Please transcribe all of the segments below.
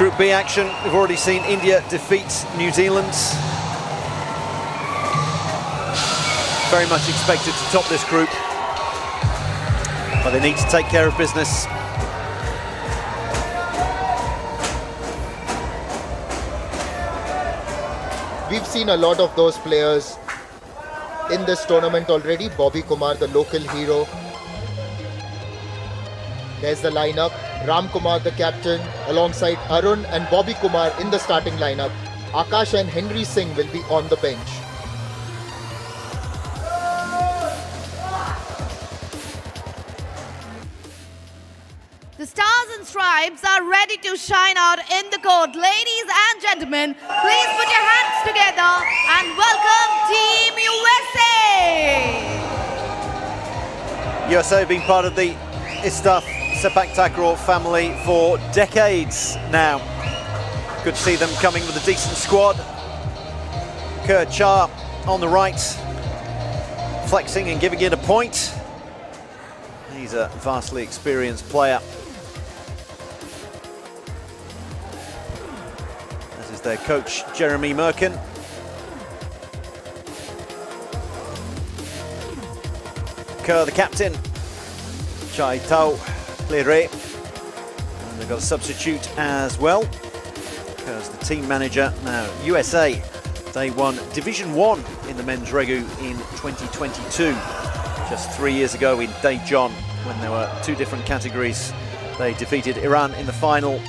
Group B action, we've already seen India defeat New Zealand. Very much expected to top this group, but they need to take care of business. We've seen a lot of those players in this tournament already. Bobby Kumar, the local hero. There's the lineup. Ram Kumar, the captain, alongside Arun and Bobby Kumar in the starting lineup. Akash and Henry Singh will be on the bench. The stars and stripes are ready to shine out in the court. Ladies and gentlemen, please put your hands together and welcome Team USA! USA have been part of the ISTAF Sepaktakraw family for decades now. Good to see them coming with a decent squad. Kurt Char on the right, flexing and giving it a point. He's a vastly experienced player. This is their coach, Jeremy Merkin. Kerr, the captain. Chai Tau Lere. And they've got a substitute as well. Kerr's the team manager. Now, USA, they won Division 1 in the men's Regu in 2022. Just 3 years ago in Daejeon, when there were two different categories. They defeated Iran in the final,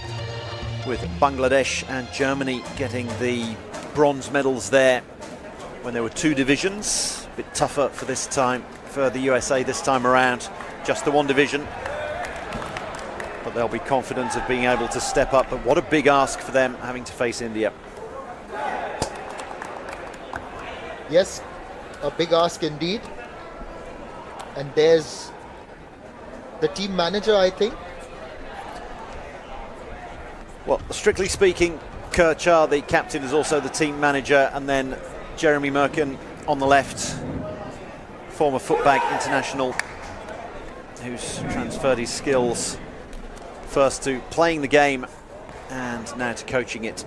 with Bangladesh and Germany getting the bronze medals there when there were two divisions. A bit tougher for this time, for the USA this time around, just the one division. But they'll be confident of being able to step up. But what a big ask for them, having to face India. Yes, a big ask indeed. And there's the team manager, I think. Well, strictly speaking, Kurt Char, the captain, is also the team manager, and then Jeremy Merkin on the left, former footbag international, who's transferred his skills first to playing the game and now to coaching it.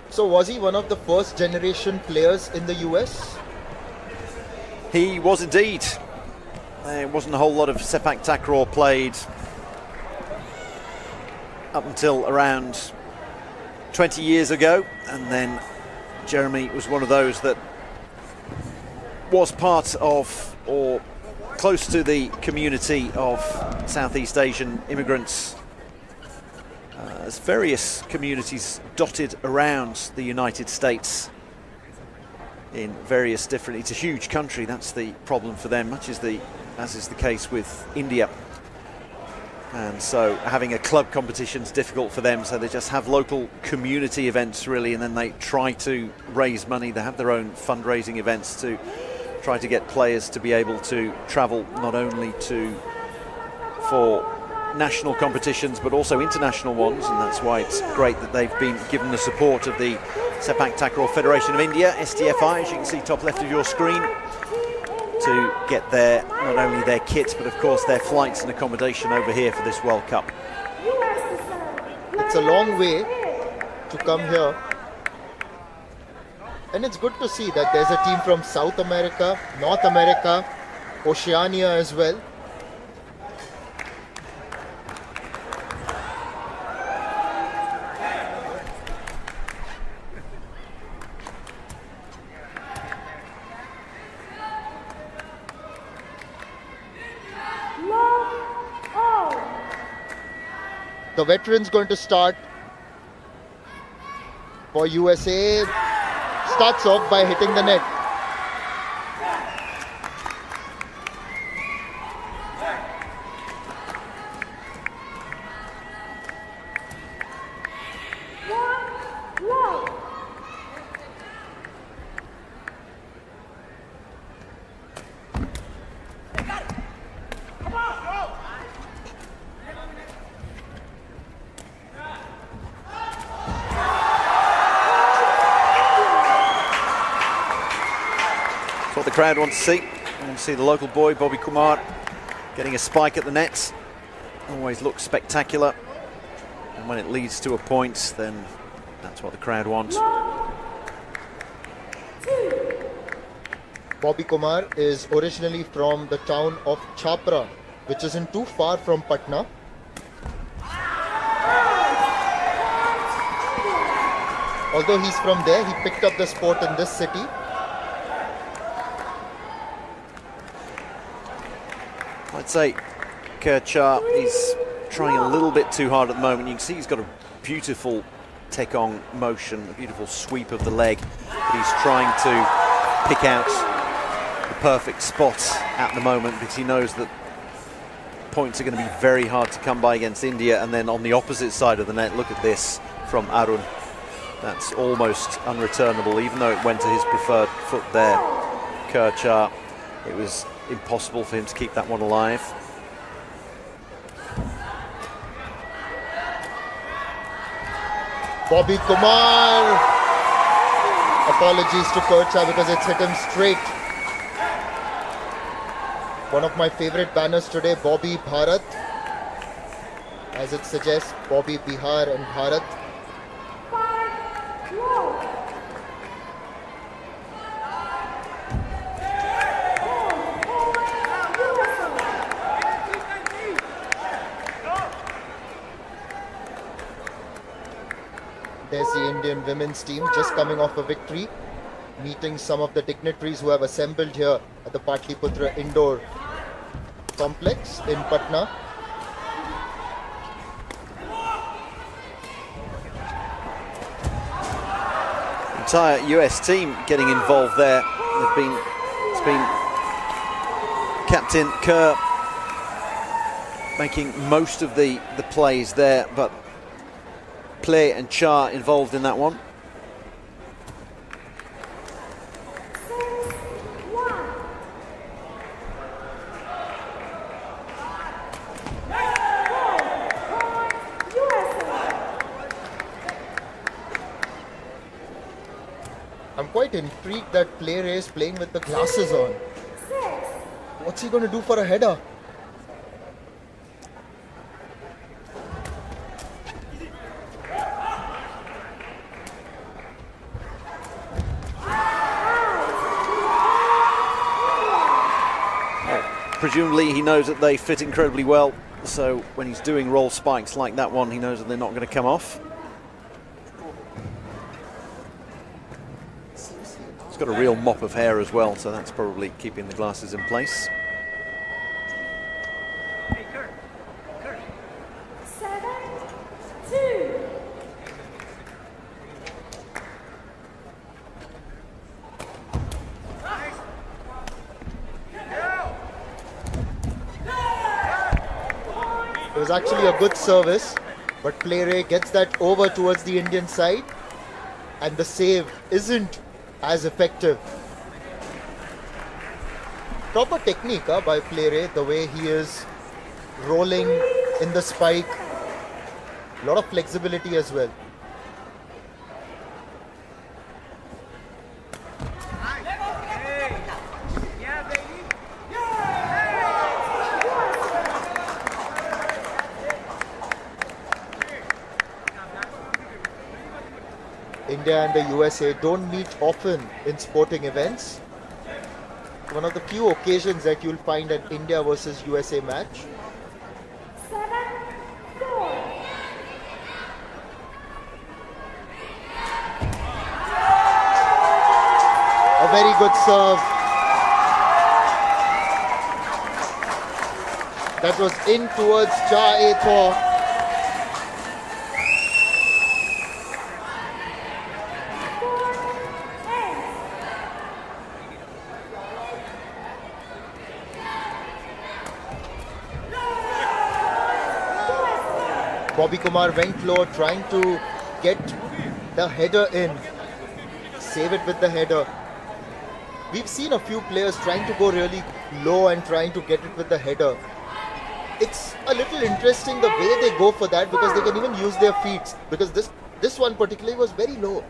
So was he one of the first generation players in the US? He was indeed. There wasn't a whole lot of Sepaktakraw played up until around 20 years ago, and then Jeremy was one of those that was part of, or close to, the community of Southeast Asian immigrants. There's various communities dotted around the United States in various different, it's a huge country, that's the problem for them, much as is the case with India. And so having a club competition is difficult for them, so they just have local community events really, and then they try to raise money. They have their own fundraising events to try to get players to be able to travel not only for national competitions but also international ones, and that's why it's great that they've been given the support of the Sepaktakraw Federation of India, STFI, as you can see top left of your screen, to get not only their kits but of course their flights and accommodation over here for this World Cup. It's a long way to come here, and it's good to see that there's a team from South America, North America, Oceania as well. The veteran's going to start for USA. Starts off by hitting the net. What the crowd wants to see. I want to see the local boy, Bobby Kumar, getting a spike at the nets. Always looks spectacular. And when it leads to a point, then that's what the crowd want. Bobby Kumar is originally from the town of Chhapra, which isn't too far from Patna. Although he's from there, he picked up the sport in this city. I'd say Kerchar is trying a little bit too hard at the moment. You can see he's got a beautiful take-on motion, a beautiful sweep of the leg, but he's trying to pick out the perfect spot at the moment because he knows that points are going to be very hard to come by against India. And then on the opposite side of the net, look at this from Arun. That's almost unreturnable, even though it went to his preferred foot there. Kerchar, it was impossible for him to keep that one alive. Bobby Kumar. Apologies to Kerchar because it's hit him straight. One of my favorite banners today, Bobby Bharat. As it suggests, Bobby Bihar and Bharat. There's the Indian women's team just coming off a victory, meeting some of the dignitaries who have assembled here at the Patlipurna Indoor Complex in Patna. Entire US team getting involved there. It's been Captain Kerr making most of the plays there, but Play and Char involved in that one. I'm quite intrigued that Play is playing with the glasses on. What's he going to do for a header? Presumably he knows that they fit incredibly well, so when he's doing roll spikes like that one, he knows that they're not going to come off. He's got a real mop of hair as well, so that's probably keeping the glasses in place. It was actually a good service, but Play gets that over towards the Indian side, and the save isn't as effective. Proper technique by Play, the way he is rolling in the spike. A lot of flexibility as well. India and the USA don't meet often in sporting events. One of the few occasions that you'll find an India versus USA match. A very good serve. That was in towards Cha-e-thaw. Bobby Kumar went low, trying to get the header in. Save it with the header. We've seen a few players trying to go really low and trying to get it with the header. It's a little interesting the way they go for that, because they can even use their feet, because this one particularly was very low.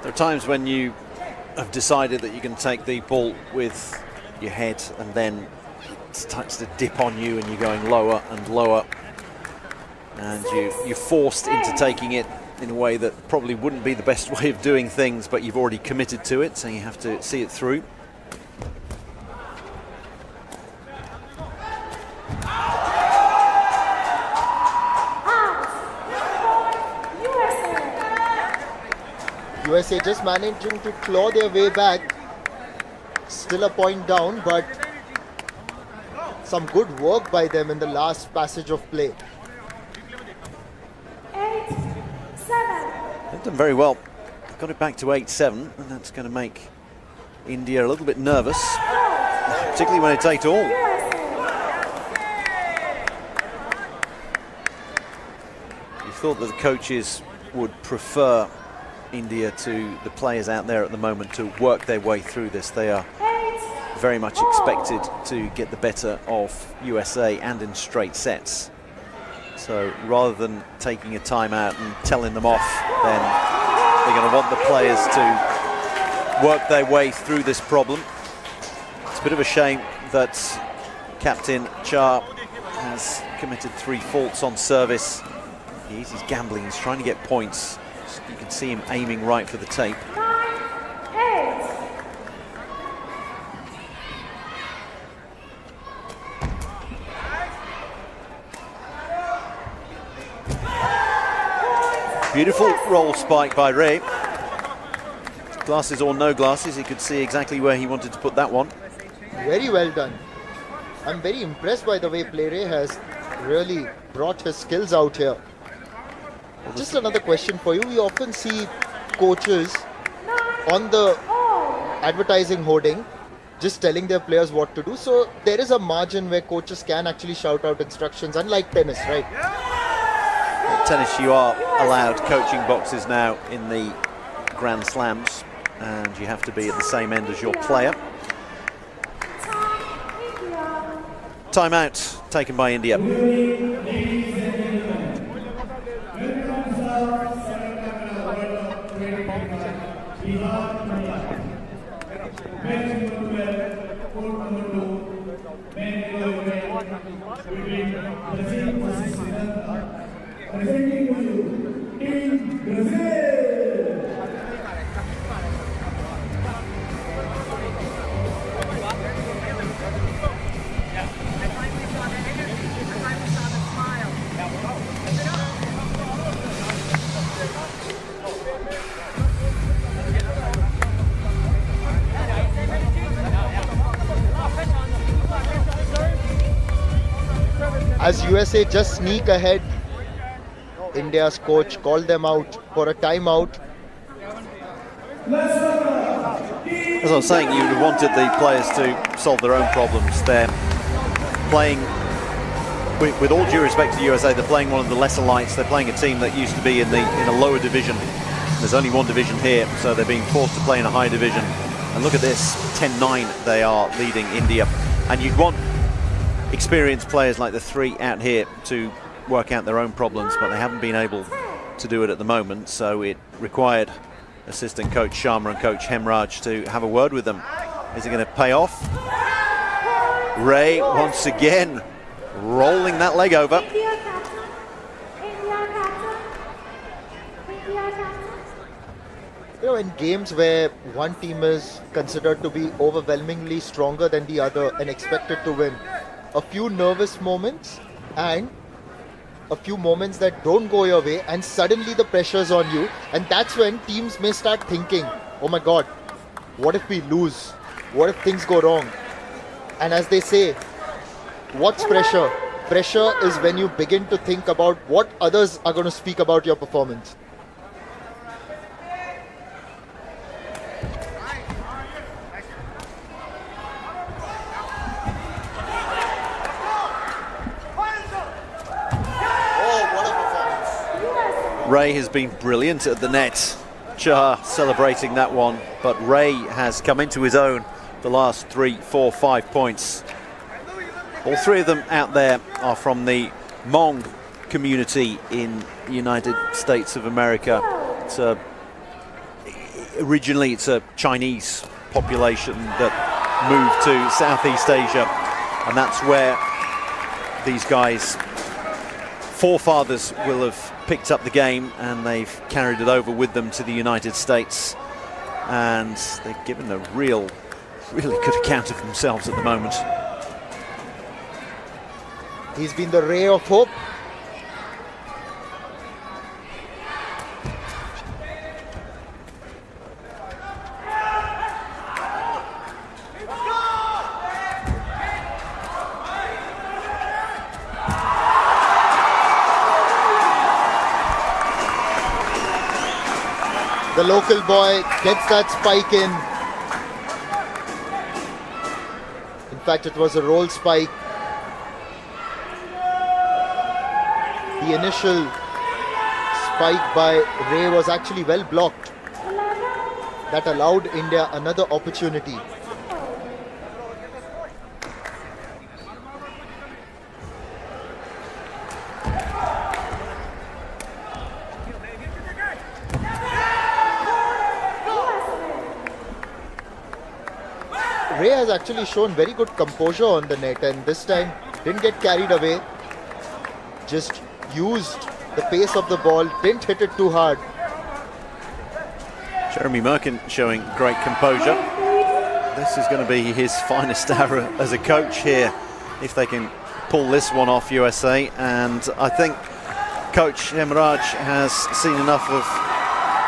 There are times when you have decided that you can take the ball with your head and then starts to dip on you and you're going lower and lower. And you're forced into taking it in a way that probably wouldn't be the best way of doing things, but you've already committed to it, so you have to see it through. USA just managing to claw their way back. Still a point down, but some good work by them in the last passage of play. 8-7. They've done very well. Got it back to 8-7, and that's going to make India a little bit nervous, particularly when it's 8-all. You thought that the coaches would prefer India to the players out there at the moment to work their way through this. They are very much expected to get the better of USA and in straight sets. So rather than taking a timeout and telling them off, then they're going to want the players to work their way through this problem. It's a bit of a shame that Captain Char has committed 3 faults on service. He's gambling, he's trying to get points. You can see him aiming right for the tape. 9-8. Beautiful roll spike by Ray. Glasses or no glasses, he could see exactly where he wanted to put that one. Very well done. I'm very impressed by the way Ray has really brought his skills out here. Just another question for you. We often see coaches on the advertising hoarding just telling their players what to do. So there is a margin where coaches can actually shout out instructions, unlike tennis, right? In tennis, you are allowed coaching boxes now in the Grand Slams, and you have to be at the same end as your player. Timeout taken by India. As USA just sneak ahead, India's coach called them out for a timeout. As I was saying, you would have wanted the players to solve their own problems. They're playing, with all due respect to USA, they're playing one of the lesser lights. They're playing a team that used to be in a lower division. There's only one division here, so they're being forced to play in a high division. And look at this, 10-9 they are leading India. And you'd want experienced players like the 3 out here to work out their own problems, but they haven't been able to do it at the moment, so it required assistant coach Sharma and coach Hemraj to have a word with them. Is it going to pay off? Ray once again rolling that leg over. You know, in games where one team is considered to be overwhelmingly stronger than the other and expected to win, a few nervous moments and a few moments that don't go your way, and suddenly the pressure's on you, and that's when teams may start thinking, oh my god, what if we lose? What if things go wrong? And as they say, what's pressure? Pressure is when you begin to think about what others are going to speak about your performance. Ray has been brilliant at the net. Chah celebrating that one, but Ray has come into his own the last 3, 4, 5 points. All 3 of them out there are from the Hmong community in the United States of America. Originally it's a Chinese population that moved to Southeast Asia And that's where these guys' forefathers will have picked up the game, and they've carried it over with them to the United States. And they've given a really good account of themselves at the moment. He's been the ray of hope. The local boy gets that spike in. In fact, it was a roll spike. The initial spike by Ray was actually well blocked. That allowed India another opportunity. Ray has actually shown very good composure on the net, and this time didn't get carried away. Just used the pace of the ball, didn't hit it too hard. Jeremy Merkin showing great composure. This is going to be his finest hour as a coach here, if they can pull this one off, USA. And I think Coach Hemraj has seen enough of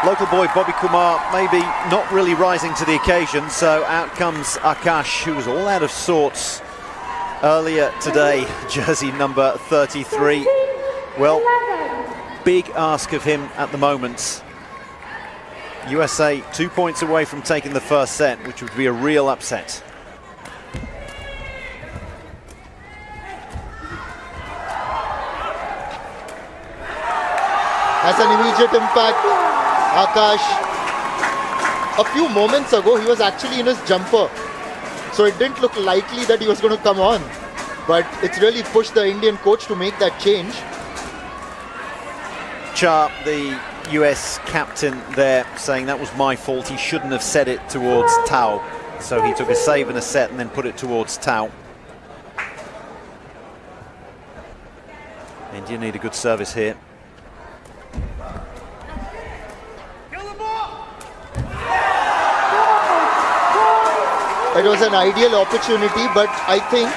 local boy Bobby Kumar maybe not really rising to the occasion. So out comes Akash, who was all out of sorts earlier today, jersey number 33. Well, big ask of him at the moment. USA 2 points away from taking the first set, which would be a real upset. Has an immediate impact. Akash, a few moments ago, he was actually in his jumper. So it didn't look likely that he was going to come on. But it's really pushed the Indian coach to make that change. Cha, the US captain there, saying that was my fault. He shouldn't have set it towards Tao. So he took a save and a set and then put it towards Tao. India need a good service here. It was an ideal opportunity, but I think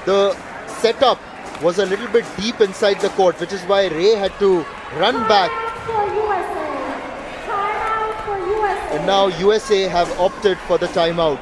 the setup was a little bit deep inside the court, which is why Ray had to run back. And now USA have opted for the timeout.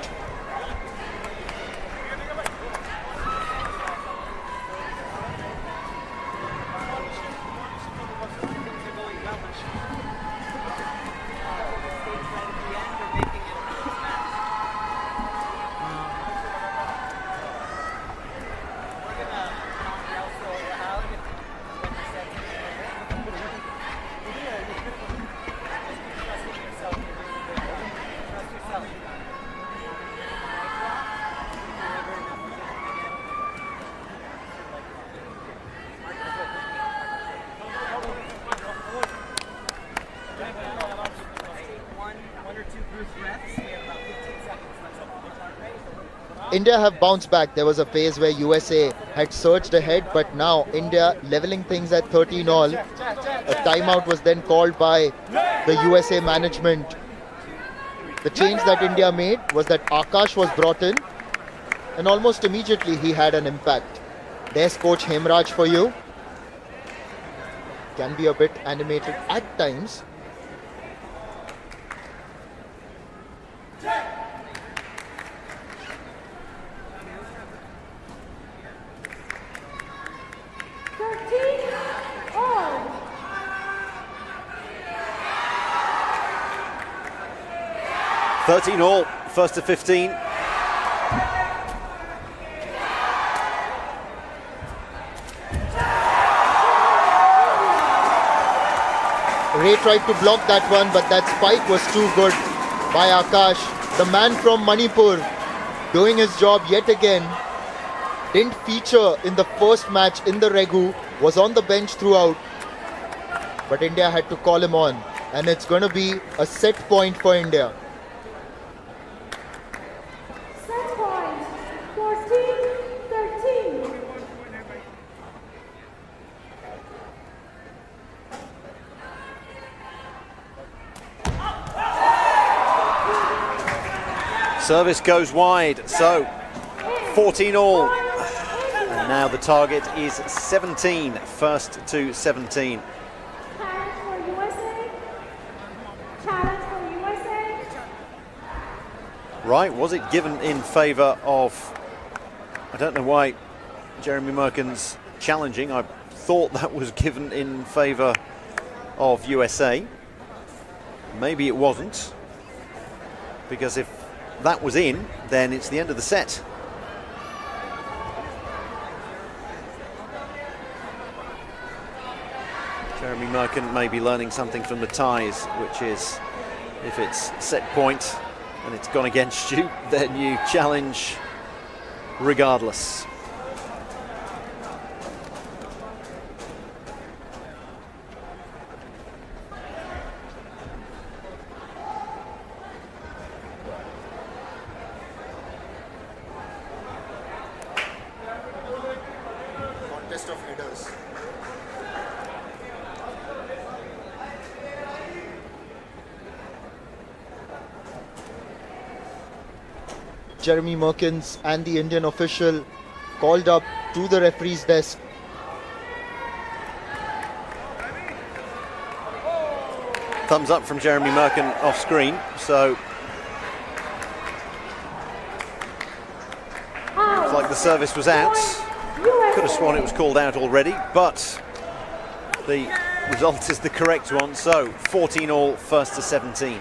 India have bounced back. There was a phase where USA had surged ahead, but now India leveling things at 13 all. A timeout was then called by the USA management. The change that India made was that Akash was brought in, and almost immediately he had an impact. There's Coach Hemraj for you. Can be a bit animated at times. Thirteen all, first to 15. Ray tried to block that one, but that spike was too good by Akash. The man from Manipur doing his job yet again. Didn't feature in the first match in the Regu, was on the bench throughout. But India had to call him on, and it's going to be a set point for India. Set point. Service goes wide, so 14 all. And now the target is 17, first to 17. Right, was it given in favour of... I don't know why Jeremy Merkin's challenging. I thought that was given in favour of USA. Maybe it wasn't, because if that was in, then it's the end of the set. Jeremy Merkin may be learning something from the ties, which is, if it's set point and it's gone against you, then you challenge regardless. Contest of headers. Jeremy Merkins and the Indian official called up to the referee's desk. Thumbs up from Jeremy Merkin off screen, so looks like the service was out. Could have sworn it was called out already, but the result is the correct one, so 14 all, first to 17.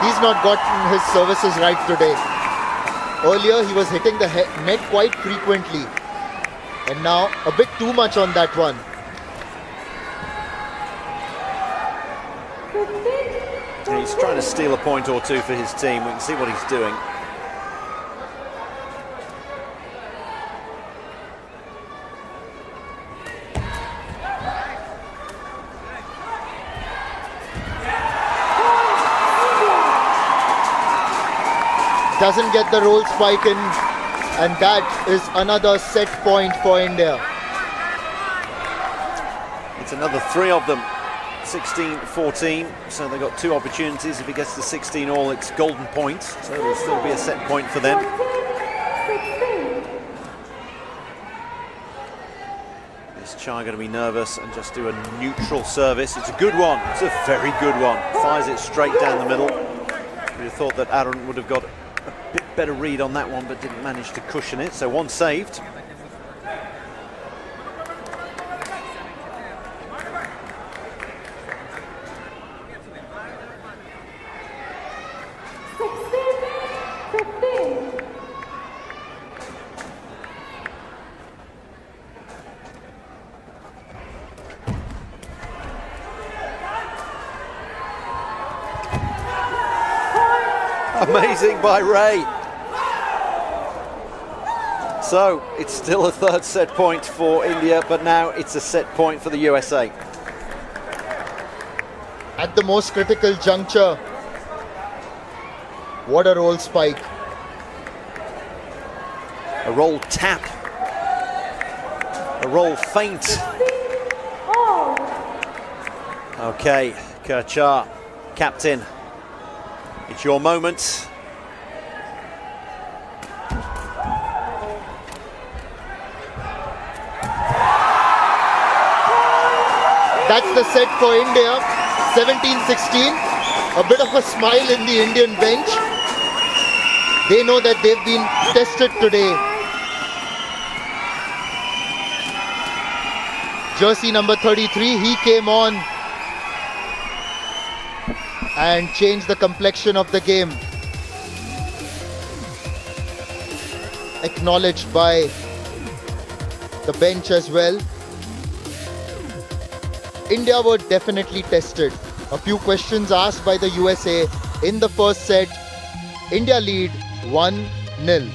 He's not gotten his services right today. Earlier he was hitting the net quite frequently, and now a bit too much on that one. He's trying to steal a point or two for his team. We can see what he's doing. Doesn't get the roll spike in, and that is another set point for India. It's another three of them, 16-14, so they've got two opportunities. If he gets to 16 all, it's golden point, so it'll still be a set point for them. Is Chai going to be nervous and just do a neutral service? It's a good one, it's a very good one. Fires it straight down the middle. You'd have thought that Arun would have got a bit better read on that one, but didn't manage to cushion it, so one saved. Amazing by Ray. So it's still a third set point for India, but now it's a set point for the USA. At the most critical juncture, what a roll spike. A roll tap. A roll feint. Okay, Kerchar, captain. It's your moment. That's the set for India, 17-16. A bit of a smile in the Indian bench. They know that they've been tested today. Jersey number 33, he came on and changed the complexion of the game. Acknowledged by the bench as well. India were definitely tested. A few questions asked by the USA in the first set. India lead 1-0.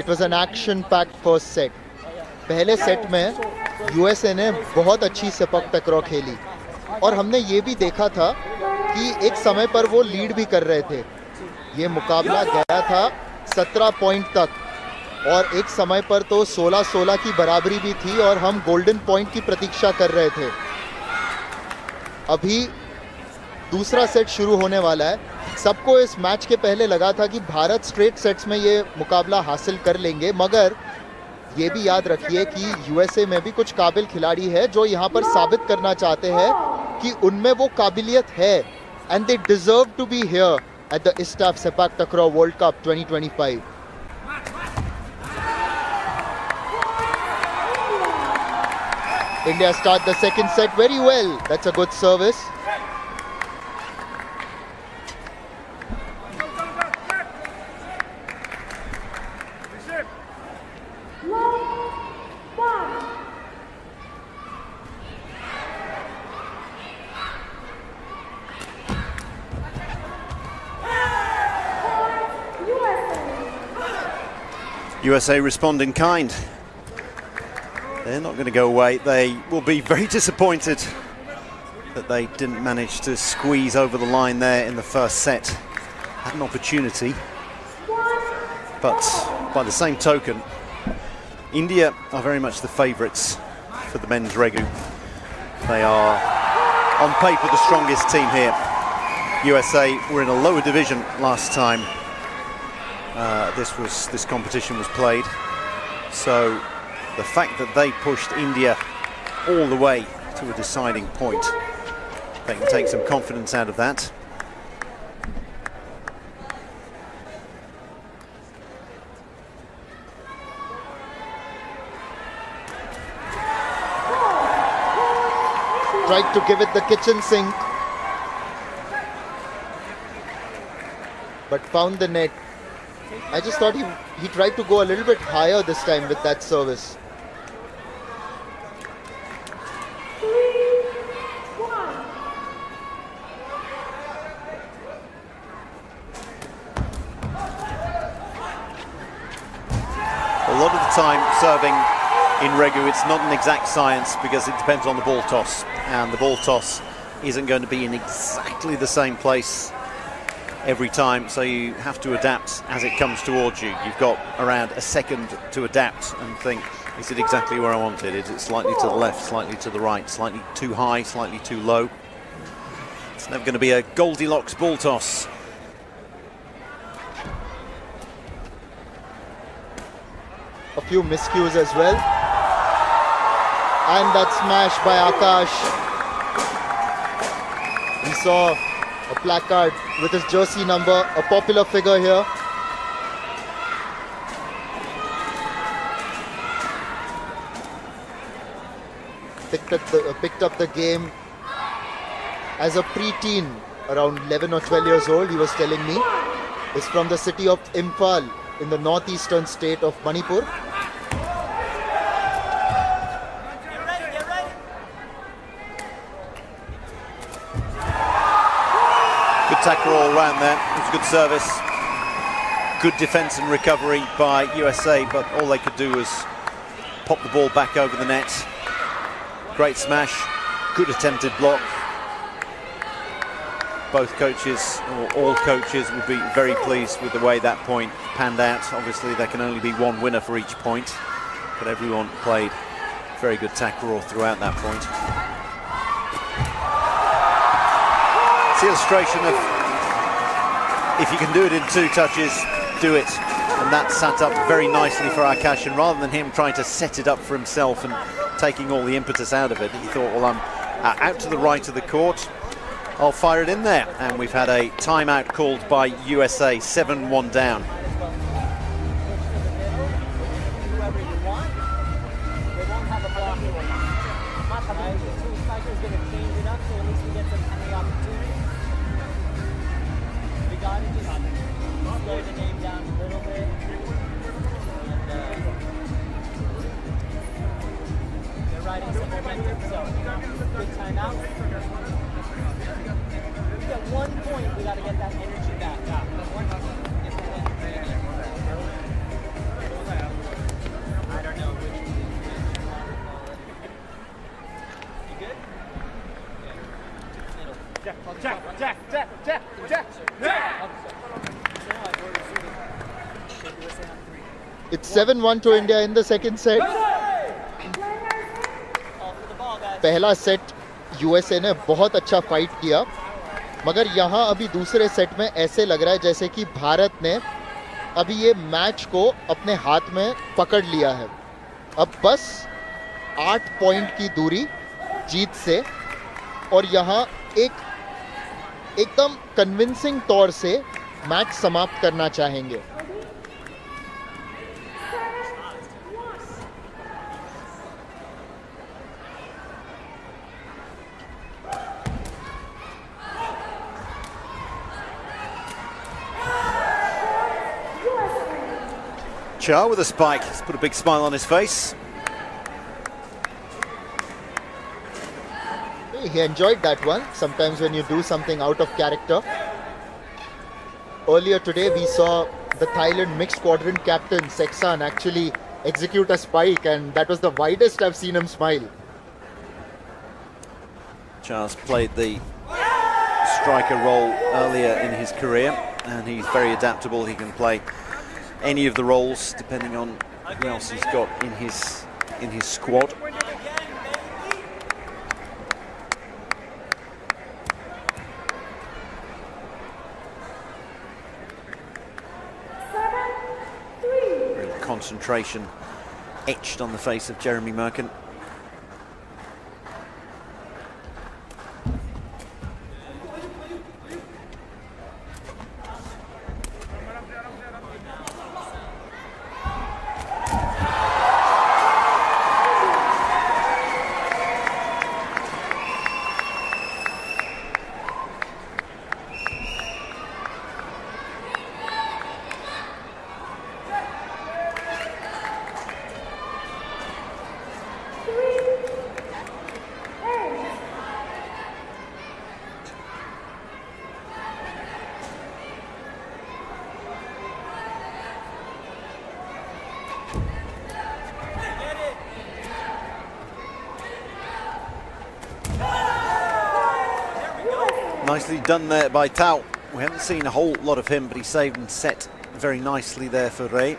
It was an action-packed first set. पहले set में USA ने बहुत अच्छी sepak टकराव खेली और हमने ये भी देखा था कि एक समय पर वो लीड भी कर रहे थे. ये मुकाबला गया था 17 पॉइंट तक और एक समय पर तो 16-16 की बराबरी भी थी और हम गोल्डन पॉइंट की प्रतीक्षा कर रहे थे. अभी दूसरा सेट शुरू होने वाला है. सबको इस मैच के पहले लगा था कि भारत स्ट्रेट सेट्स में ये मुकाबला हासिल कर लेंगे, मगर ये भी याद रखिए कि यूएसए में भी कुछ काबिल खिलाड़ी है जो यहाँ पर साबित करना चाहते हैं कि उनमें वो काबिलियत है. And they deserve to be here at the ISTAF Sepaktakraw World Cup 2025. India start the second set very well. That's a good service. USA respond in kind. They're not going to go away. They will be very disappointed that they didn't manage to squeeze over the line there in the first set. Had an opportunity, but by the same token, India are very much the favourites for the men's Regu. They are on paper the strongest team here. USA were in a lower division last time this competition was played, so the fact that they pushed India all the way to a deciding point, they can take some confidence out of that. Tried to give it the kitchen sink, but found the net. I just thought he tried to go a little bit higher this time with that service. A lot of the time serving in Regu, it's not an exact science because it depends on the ball toss, and the ball toss isn't going to be in exactly the same place every time, so you have to adapt as it comes towards you. You've got around a second to adapt and think, is it exactly where I want it? Is it slightly to the left, slightly to the right, slightly too high, slightly too low? It's never going to be a Goldilocks ball toss. A few miscues as well. And that smash by Akash. We saw a placard with his jersey number, a popular figure here. Picked up the game as a preteen, around 11 or 12 years old, he was telling me. Is from the city of Imphal in the northeastern state of Manipur. Good tackle all round there. It was a good service. Good defence and recovery by USA, but all they could do was pop the ball back over the net. Great smash. Good attempted block. Both coaches, or all coaches, will be very pleased with the way that point panned out. Obviously, there can only be one winner for each point, but everyone played very good tackle throughout that point. It's the illustration of if you can do it in 2 touches, do it. And that sat up very nicely for Akash, and rather than him trying to set it up for himself and taking all the impetus out of it, he thought, well, I'm out to the right of the court, I'll fire it in there. And we've had a timeout called by USA, 7-1 down. It's 7-1 to India in the second set. पहला set USA ने बहुत अच्छा fight किया, मगर यहाँ अभी दूसरे set में ऐसे लग रहा है जैसे कि भारत ने अभी ये मैच को अपने हाथ में पकड़ लिया है. अब बस 8 पॉइंट की दूरी जीत से, और यहाँ एकदम कन्विंसिंग तौर से मैच समाप्त करना चाहेंगे. Char with a spike. He's put a big smile on his face. He enjoyed that one. Sometimes when you do something out of character. Earlier today we saw the Thailand mixed quadrant captain Seksan actually execute a spike, and that was the widest I've seen him smile. Char's played the striker role earlier in his career, and he's very adaptable. He can play any of the roles depending on who else he's got in his squad. Real concentration etched on the face of Jeremy Merkin. Nicely done there by Tao. We haven't seen a whole lot of him, but he saved and set very nicely there for Regu.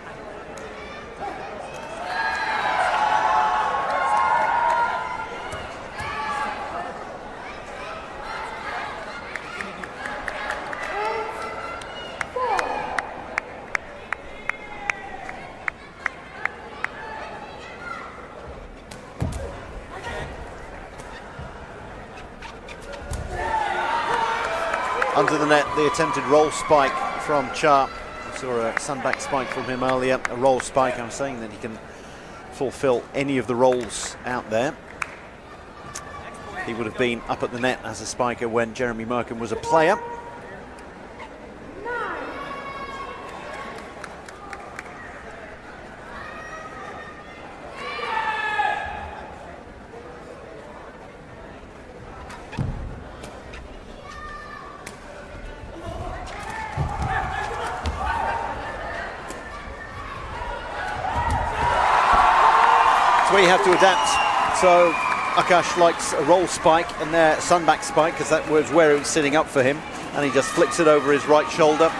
Under the net, the attempted roll spike from Char. We saw a sunback spike from him earlier, a roll spike. I'm saying that he can fulfill any of the roles out there. He would have been up at the net as a spiker when Jeremy Merkin was a player. We have to adapt. So Akash likes a roll spike and their sunback spike, because that was where it was sitting up for him, and he just flicks it over his right shoulder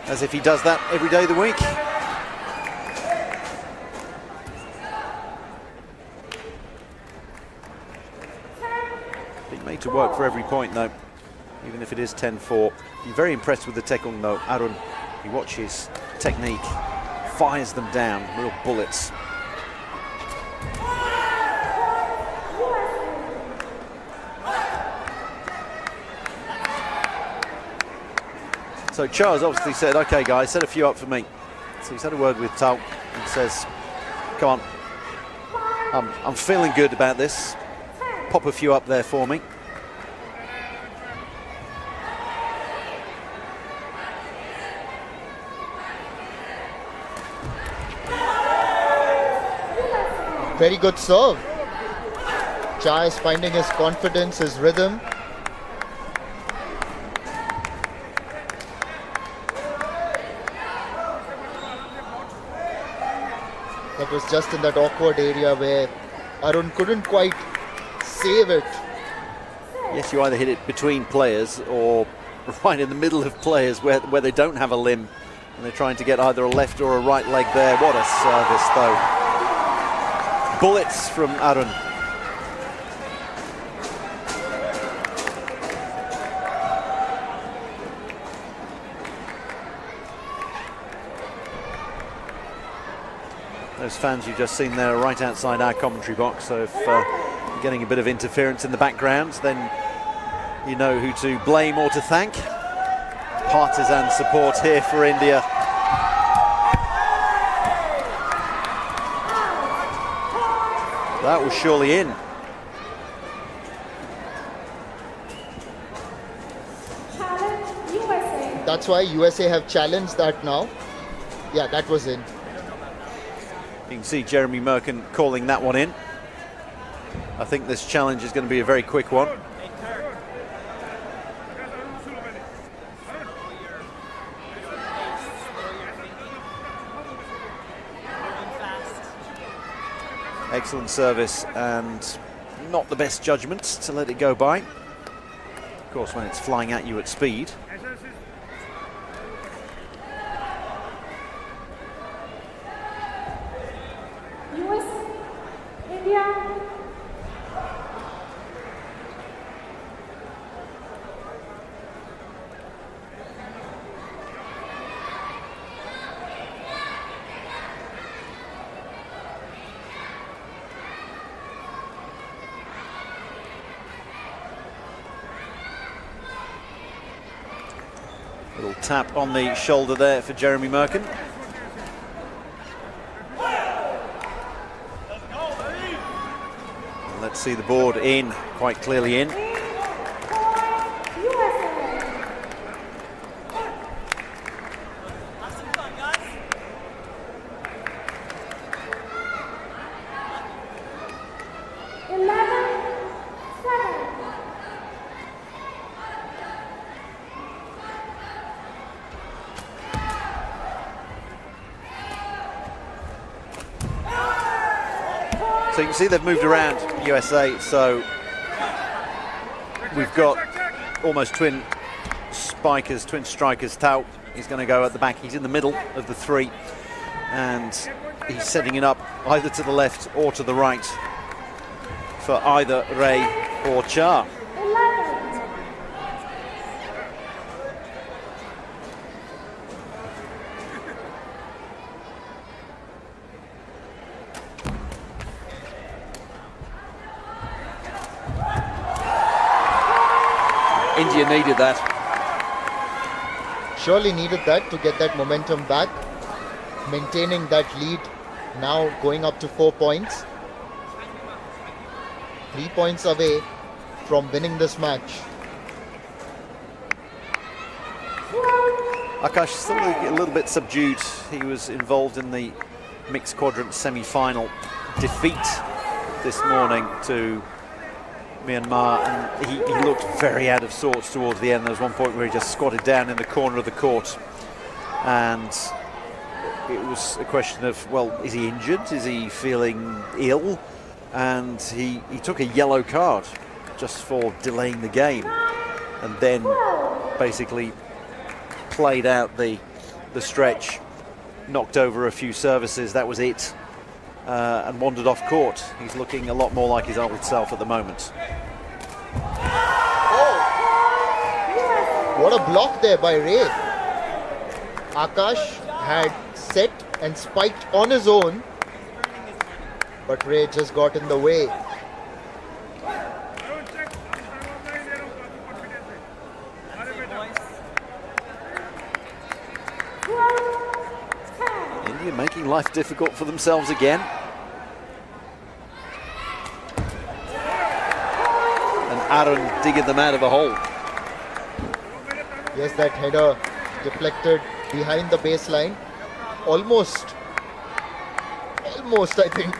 as if he does that every day of the week. Being made to work for every point though, even if it is 10-4. You're very impressed with the Tekong though, Arun. You watch his technique, fires them down, real bullets. So Char's obviously said, okay guys, set a few up for me. So he's had a word with Tao and says, come on, I'm feeling good about this. Pop a few up there for me. Very good serve. Cha is finding his confidence, his rhythm. That was just in that awkward area where Arun couldn't quite save it. Yes, you either hit it between players or right in the middle of players where they don't have a limb, and they're trying to get either a left or a right leg there. What a service, though. Bullets from Arun. Those fans you've just seen there are right outside our commentary box, so if you're getting a bit of interference in the background, then you know who to blame or to thank. Partisan support here for India. That was surely in. That's why USA have challenged that now. Yeah, that was in. You can see Jeremy Merkin calling that one in. I think this challenge is going to be a very quick one. Excellent service and not the best judgment to let it go by. Of course, when it's flying at you at speed. Little tap on the shoulder there for Jeremy Merkin. And let's see the board in, quite clearly in. So you can see they've moved around USA, so we've got almost twin spikers, twin strikers. Tao, he's going to go at the back, he's in the middle of the three, and he's setting it up either to the left or to the right for either Ray or Cha. India needed that. Surely needed that to get that momentum back. Maintaining that lead, now going up to 4 points. 3 points away from winning this match. Akash still a little bit subdued. He was involved in the mixed quadrant semi-final defeat this morning to Myanmar, and he looked very out of sorts towards the end. There was one point where he just squatted down in the corner of the court, and it was a question of, well, is he injured? Is he feeling ill? And he took a yellow card just for delaying the game, and then basically played out the stretch, knocked over a few services, that was it. And wandered off court. He's looking a lot more like his old self at the moment. Oh! What a block there by Ray. Akash had set and spiked on his own, but Ray just got in the way. India making life difficult for themselves again. And Arun digging them out of a hole. Yes, that header deflected behind the baseline. Almost I think,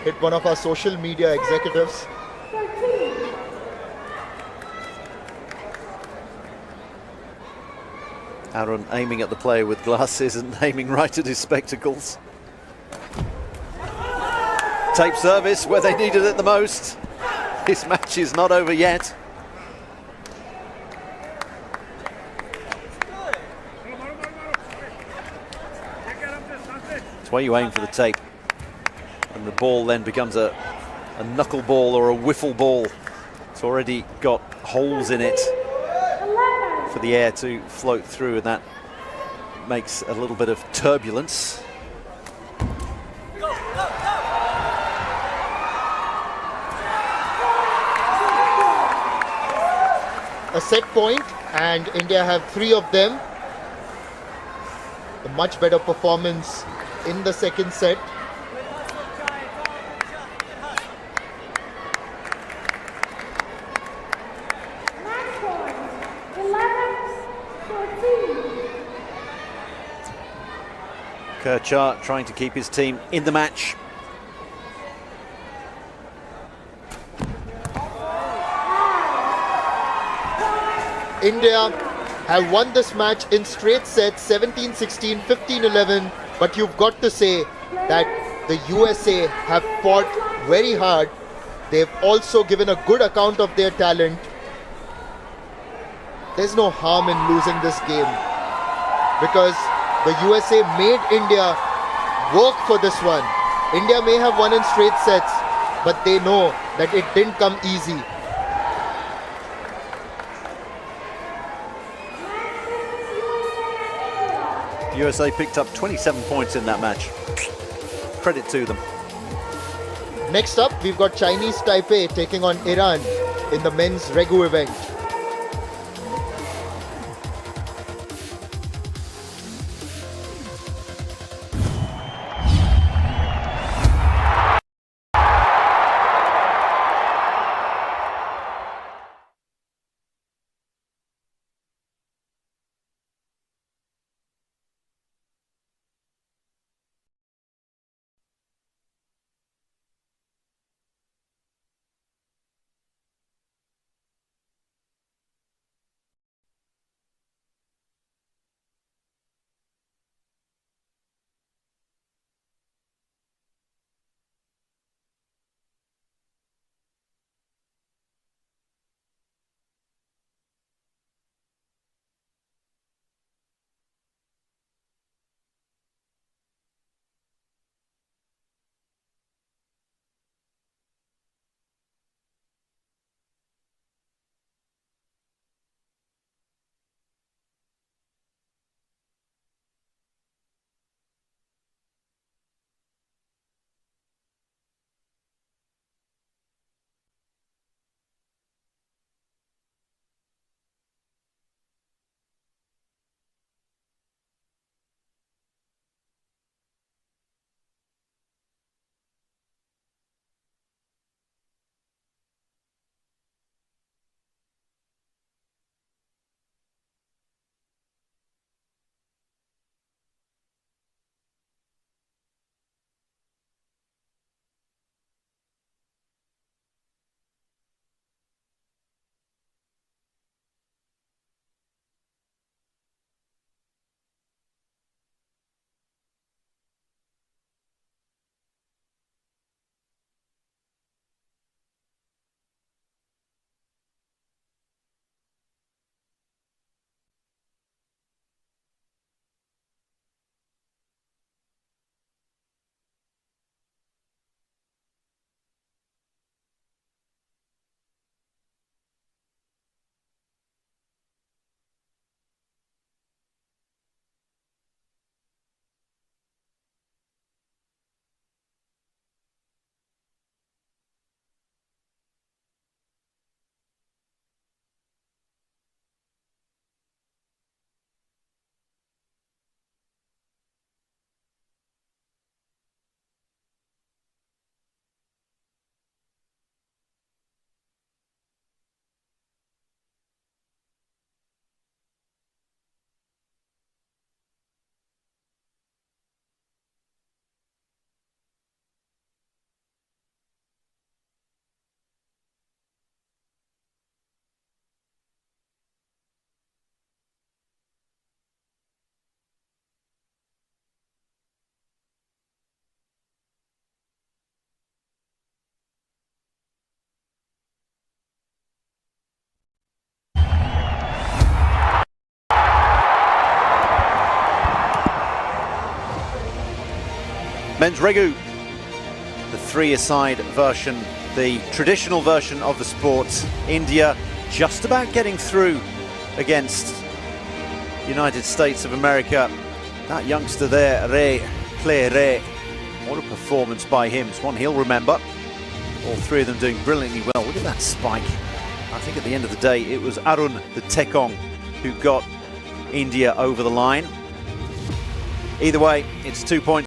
hit one of our social media executives. Arun aiming at the player with glasses and aiming right at his spectacles. Tape service where they needed it the most. This match is not over yet. It's where you aim for the tape. And the ball then becomes a knuckleball or a wiffle ball. It's already got holes in it for the air to float through, and that makes a little bit of turbulence. A set point, and India have 3 of them. A much better performance in the second set. Kirchar trying to keep his team in the match. India have won this match in straight sets, 17-16, 15-11, but you've got to say that the USA have fought very hard. They've also given a good account of their talent. There's no harm in losing this game because the USA made India work for this one. India may have won in straight sets, but they know that it didn't come easy. USA picked up 27 points in that match. Credit to them. Next up, we've got Chinese Taipei taking on Iran in the men's Regu event. men's Regu, the three-a-side version, the traditional version of the sport. India just about getting through against United States of America. That youngster there, Re, what a performance by him. It's one he'll remember. All three of them doing brilliantly well. Look at that spike. I think at the end of the day, it was Arun, the Tekong, who got India over the line. Either way, it's 2 points.